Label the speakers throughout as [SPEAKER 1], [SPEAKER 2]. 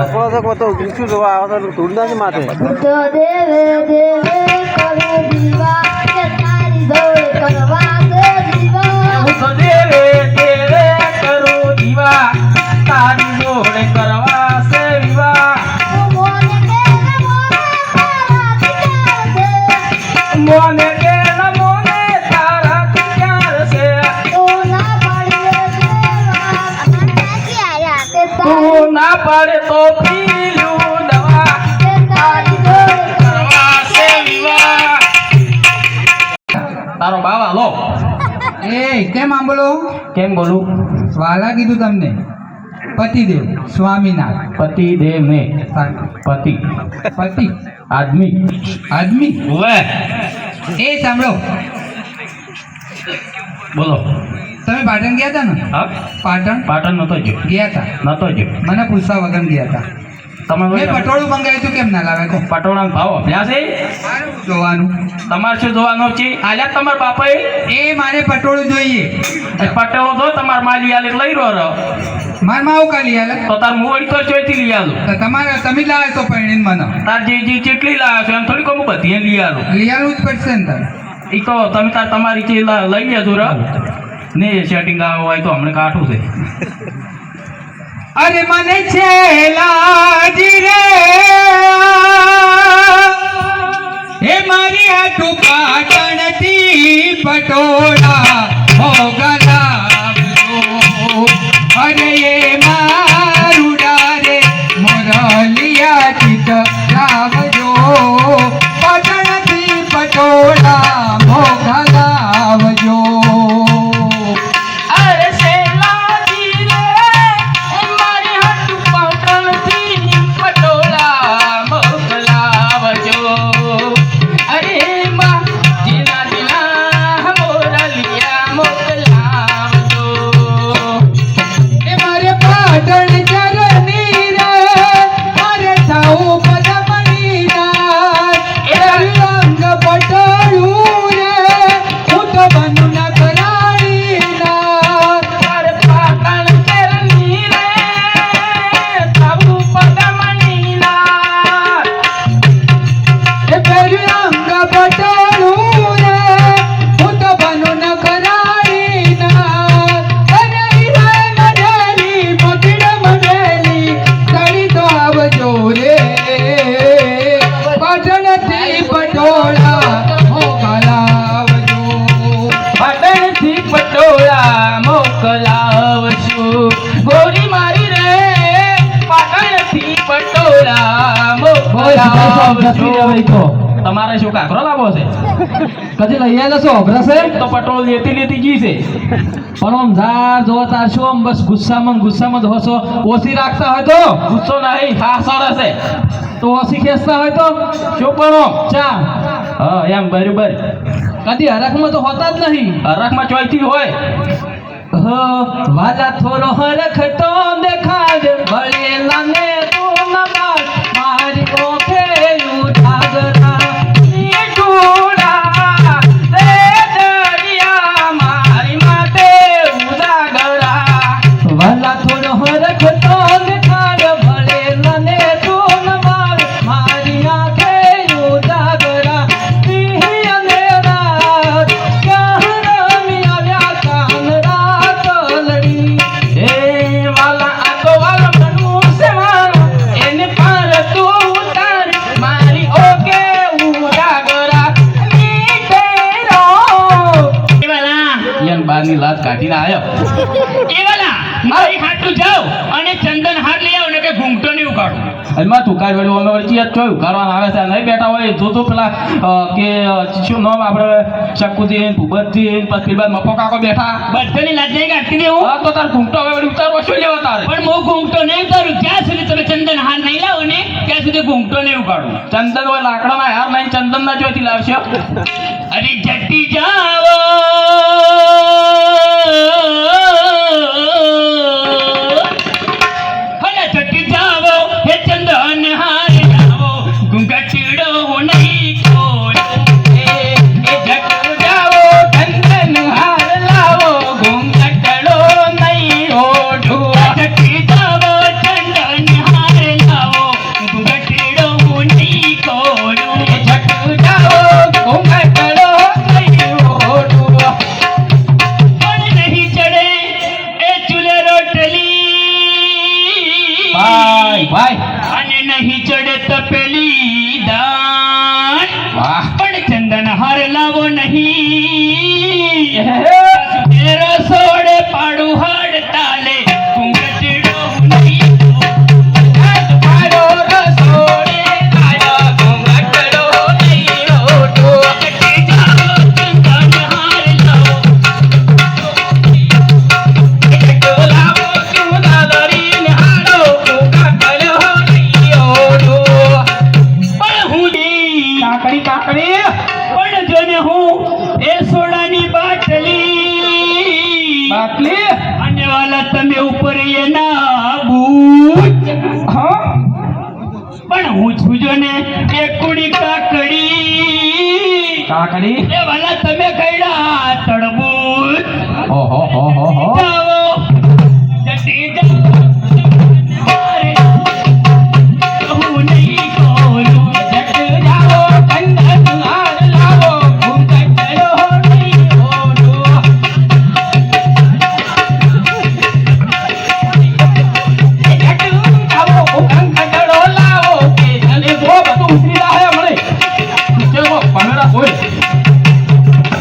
[SPEAKER 1] થોડો તો શું જોવા આવે તો ઢૂંઢના છે માથે
[SPEAKER 2] દેવે દેવે કરો દીવા કે તારી દોડ કરવા દે દીવા
[SPEAKER 3] દેવે દેવે કરો દીવા તારી દોડ કરવા છે વિવાહ
[SPEAKER 2] મોને કે
[SPEAKER 3] મોને કે મોને તારા ક્યાં છે
[SPEAKER 2] તું ના પાડીએ દેવા
[SPEAKER 3] તું ના પાડે તો પીલું દવા
[SPEAKER 2] કે તારી દોડ
[SPEAKER 3] કરવા છે વિવાહ તારો બાવા લો
[SPEAKER 4] એ કેમ આમ બોલો?
[SPEAKER 3] કેમ બોલું
[SPEAKER 4] વાલા કીધું તમને પતિદેવ સ્વામીનાથ
[SPEAKER 3] પતિ દેવ ને પતિ
[SPEAKER 4] પતિ
[SPEAKER 3] આદમી
[SPEAKER 4] આદમી
[SPEAKER 3] વે
[SPEAKER 4] એ સાંભળો
[SPEAKER 3] બોલો
[SPEAKER 4] તમે પાટણ ગયા હતા ને?
[SPEAKER 3] હા
[SPEAKER 4] પાટણ
[SPEAKER 3] પાટણ નતો જો
[SPEAKER 4] ગયા હતા
[SPEAKER 3] નતો જો
[SPEAKER 4] મને પૂછવા વગર ગયા હતા.
[SPEAKER 3] તમે
[SPEAKER 4] મેં પટોળું મંગાવ્યું હતું કેમ ના લાવે તો
[SPEAKER 3] પટોળાનો ભાવ અભ્યાસ છે
[SPEAKER 4] જોવાનું
[SPEAKER 3] તમારે શું જોવાનું છે આલ્યા તમારા બાપાએ
[SPEAKER 4] એ મારે પટોળું જોઈએ.
[SPEAKER 3] પટેલો જો તમારે માલી આલે લઈ રહ્યો
[SPEAKER 4] માર માં આવું કાલી હાલે
[SPEAKER 3] તો તાર મોડી તો ચોઈથી લઈ આલો
[SPEAKER 4] તો તમારે તમે લાવે તો પરણીને મને
[SPEAKER 3] તાર જે ચેટલી લાવ્યો છે એમ થોડી કહું બધી લઈ આલો
[SPEAKER 4] લઈ આવવું જ પડશે ને તારે.
[SPEAKER 3] એ તો તમે તાર તમારી જે લઈ લેજો ર ને સેટિંગ આવે હોય તો હમણાં કાઠું છે
[SPEAKER 4] અરે મને છે લાજી રે હે મારી આટું પાટણથી પટોળા મોગલા અરે એ મારુડા રે મોરલિયા ચિત લાવજો પાટણથી પટોળા મોગલા આવજો.
[SPEAKER 3] અરે શેલાજી રે મારી હાથ પાટણથી પટોળા મોકલાવજો અરે માં જીના જીના મોરલિયા મોકલાવજો
[SPEAKER 4] એ મારે પાટણ ચરની રે મારે થાઉ પદમણી રાત એ રંગ પટોળું રે હું તો બનું ન કરાણી નાથ.
[SPEAKER 3] તારે પાટણ ચરની રે તાવું પદમણી ના
[SPEAKER 4] એ રંગ પટોળું રે હું તો બનું ન કરાણી નાથ. અને હીરા મઢેલી મોતીડ મઢેલી તળી તો આવજો રે પાટણથી પટોળા મોકલાવજો.
[SPEAKER 3] પાટણથી પટોળા મોકલાવશું ગોરી મારી રે પાટણથી પટોળા મોકલાવશું તમારે શું કાકરો લાવો છે
[SPEAKER 1] કદી લઈ આવ્યા છો અભરાશે
[SPEAKER 3] તો પટોળ લેતી લેતી જી છે
[SPEAKER 1] પણ આમ ધાર જો તાર શું આમ બસ ગુસ્સામાં જ હોશો ઓછી રાખતા હોય તો
[SPEAKER 3] ગુસ્સો નહીં હા સરસ છે
[SPEAKER 1] તો ઓછી ખેંચતા હોય તો
[SPEAKER 3] શું પણ
[SPEAKER 1] ચા
[SPEAKER 3] હા એમ બરોબર
[SPEAKER 1] કદી હરખમાં તો હોતા જ નહીં
[SPEAKER 3] હરખમાં ચોઈથી હોય
[SPEAKER 1] વાલા થોડો હરખતો દેખાડ ભળેલા ને તું નબાડ મારી ઓખે ઉજાગરા
[SPEAKER 3] એ ગોળા રે દરિયા મારી માથે ઉજાગરા
[SPEAKER 1] વાલા થોડો હરખતો દેખાડ ભળેલા ને તું નબાડ મારી આંખે ઉજાગરા દી અને રાત ક્યાં રમી આવ્યા કાન રાત લડી
[SPEAKER 3] એ વાલા આ તો વાલા બનવું છે મારું એને પર તું ઉતાર મારી ઓકે ઉજાગરા નીકળો યન બારની લાત કાઢીને આયો
[SPEAKER 5] એવાલા મારી હાટું જાવ અને ચંદન હાર લઈ આવો ને કે ઘૂંઘટો નહીં ઉકાળું
[SPEAKER 3] એમાં તુકાર વેળું અમે વળચી યાદ જોયું કરવાના આવે છે નહીં બેઠા હોય જો પેલા કે શું નામ આપણે શકુજી ભૂપતજી પછી બાદ મફો કાકો બેઠા
[SPEAKER 5] બધાની લાજ નહીં કાઢતી દેવું
[SPEAKER 3] હા તો તાર ઘૂંટો હવે વળી ઉતારવો શું લેવા તારે
[SPEAKER 5] પણ હું ઘૂંઘટો નહીં ઉતારું જ્યાં સુધી તમે ચંદન હાર નહીં લાવો ને ત્યાં સુધી ઘૂંઘટો નહીં ઉકાળું
[SPEAKER 3] ચંદન હોય લાકડાના હાર નહીં ચંદન ના જોઈતી લાવશે
[SPEAKER 5] અરે જટી જાવો ભલે જટી જાવો હે ચંદન હાર જાવો ઘૂંઘટીડો નહીં ખોલો
[SPEAKER 3] એ જટ જાઓ ચંદન હાર લાવો ઘૂંઘટડો નહીં ઓઢું
[SPEAKER 5] જટી જાવો ચંદન હાર નહીં ચડે તપેલી દાન
[SPEAKER 3] વાહ
[SPEAKER 5] પણ ચંદન હાર લાવો નહીં તેરો સોડે પાડું હાડ તાલે ઘૂંઘટડો નહીં
[SPEAKER 3] મારો રસોડે તારા ઘૂંઘટડો નહીં ઓઢો.
[SPEAKER 5] ઘટી જાઓ ચંદન હાર લાવો
[SPEAKER 3] લાવો તું દાદરીને હાડો ઘૂંઘટડો નહીં ઓઢો.
[SPEAKER 5] પણ હું દી
[SPEAKER 3] કાકડી કાકડી
[SPEAKER 5] પણ જોને હું એ સોડાની બાટલી અને વાલા તમે ઉપર એના બૂટ પણ હું છું જો ને એ કુડી કાકડી
[SPEAKER 3] કાકડી
[SPEAKER 5] એ વાલા તમે કઈડા તડબૂચ
[SPEAKER 3] ઓહો હો હો હો
[SPEAKER 5] જાઓ જતી જાઓ મારે હું નહીં કોરું
[SPEAKER 3] જટ જાઓ ચંદન હાર લાવો ઘૂંઘટડો નહીં ઓઢો. જટ જાઓ ઘૂંઘટડો લાવો કે અને જો બધું ઉતરી જાય મળે ચલો પંગડા હોય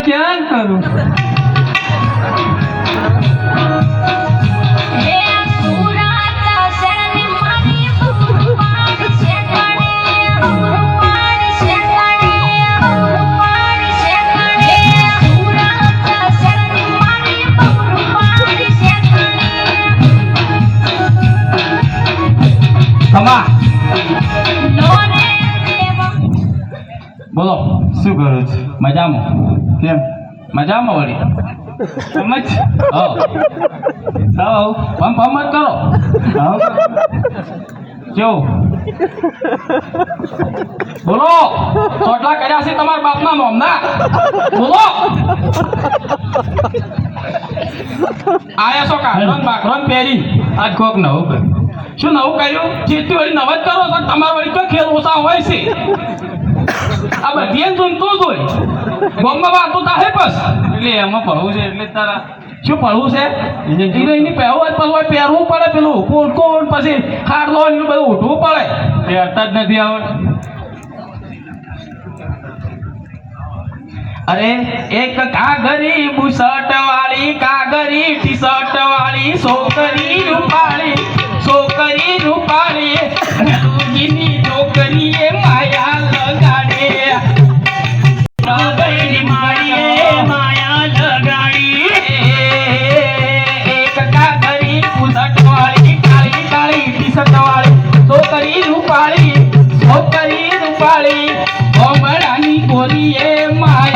[SPEAKER 4] ક્યાં કરું
[SPEAKER 2] હે સુરાતા શરણી મારી ભગવાન શેઠાણે ભગવાન શેઠાણે ભગવાન શેઠાણે સુરાતા શરણી મારી ભગવાન શેઠાણે
[SPEAKER 3] સમા
[SPEAKER 2] લોરે દેવા
[SPEAKER 3] બોલો
[SPEAKER 4] શું કરું છું
[SPEAKER 3] મજામાં
[SPEAKER 4] કેમ
[SPEAKER 3] મજામાં વળી
[SPEAKER 4] સમજ
[SPEAKER 3] હો
[SPEAKER 4] સાવ
[SPEAKER 3] પંપ મત કરો કેવું બોલો ચોટલા કર્યા છે તમારા બાપના નોમના બોલો આયા છો કાઢો બાકરો પહેરી
[SPEAKER 4] આજ કોક નવું કર્યું
[SPEAKER 3] શું નવું કર્યું જેટલી વળી નવ જ કરો છો તમારા વળી કોઈ ખેલ ઓછા હોય છે આ બધી તું જોઈ ગોમમાં વાતો તાહે બસ
[SPEAKER 4] એટલે એમાં ભરવું છે એટલે તારા
[SPEAKER 3] શું પડવું છે એની પહેવું જ પડવું પહેરવું પડે પેલું કોણ પછી ખાડલો ને બધું ઉઠવું પડે
[SPEAKER 4] પહેરતા જ નથી આવડતું
[SPEAKER 3] અરે એક કાગરી બુશર્ટ વાળી કાગરી ટી શર્ટ વાળી છોકરી રૂપાળી રૂગીની છોકરીએ માયા લગાડે
[SPEAKER 5] કાગળની માળીએ માયા લગાડી
[SPEAKER 3] એક કાગરી બુશર્ટ વાળી કાળી ટી શર્ટ વાળી છોકરી રૂપાળી ગોમડાની ગોરીએ માયા